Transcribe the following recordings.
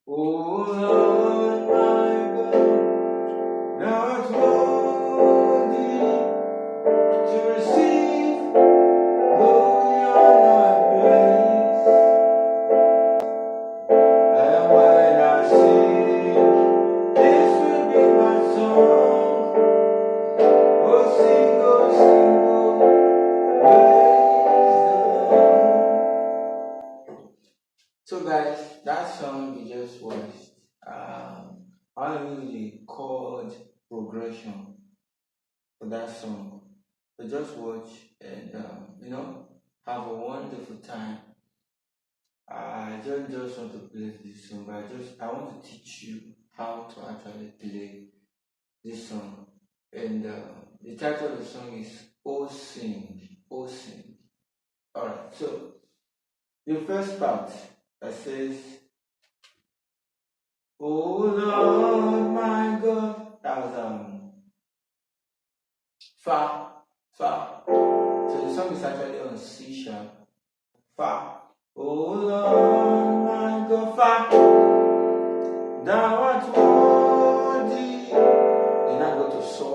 Oh Lord, my God, now it's worthy to receive glory, honor, and praise. And when I sing, this will be my song. Oh, sing, praise the Lord. So guys, that song you just watched, I want to use the chord progression for that song. So just watch and have a wonderful time. I just want to play this song, but I want to teach you how to actually play this song. And the title of the song is "Oh Sing, Oh Sing." Alright, so the first part that says, "Oh Lord, my God," that was Fa, Fa. So the song is actually on C sharp, Fa. Oh Lord, my God, Fa. Thou art worthy. Then I go to So.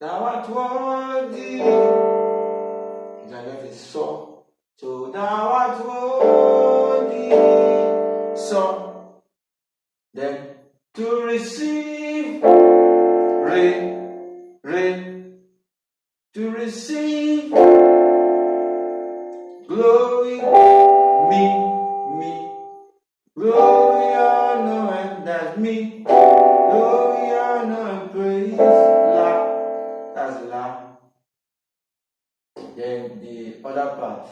Thou art worthy. Then I get a So. So thou art worthy. So. Then to receive Re, Re. To receive glory, me, glory, honor, and that's me. Glory, honor, and praise, La, that's La. Then the other part,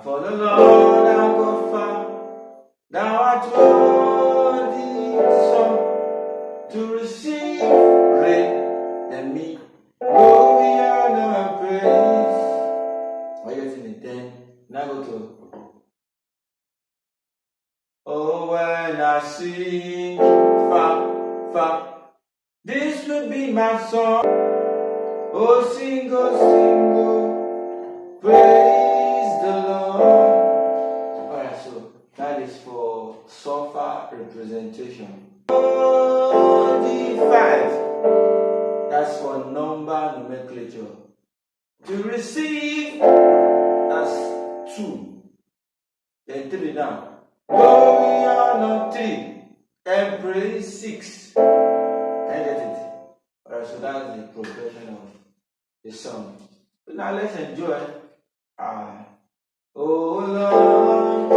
for the Lord our God far, thou art worthy, so to receive Re, and me. Glory, honor, and praise. Are you getting it? Then now go to, oh, when I sing Fa, Fa, this will be my song. Oh, sing, praise the Lord. Alright, so that is for so far representation. Oh, the 5, that's for number nomenclature. To receive, that's 2. Then 3 down. Glory, honor, 3. And praise, 6. Can you get it? Alright, so that's the progression of the song. So now let's enjoy. Oh Lord, my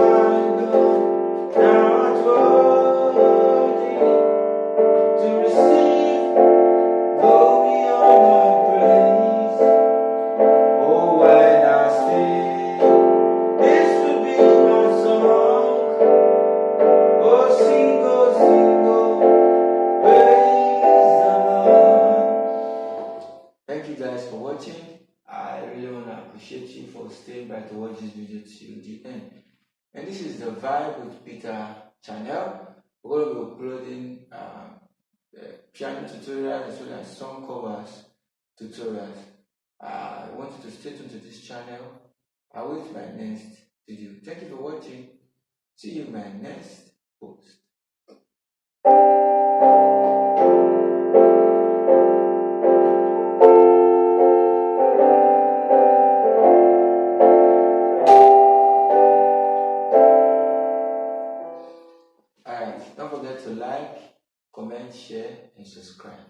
God, thou art worthy to receive glory, honor, and praise. Oh, when I sing, this will be my song. Oh, sing, praise the Lord. Thank you guys for watching. I really want to appreciate you for staying by to watch this video till the end. And this is the Vibe with Peter channel. We're going to be uploading piano tutorials as well as song covers tutorials. I want you to stay tuned to this channel. I'll wait my next video. Thank you for watching. See you in my next post. Alright, don't forget to like, comment, share, and subscribe.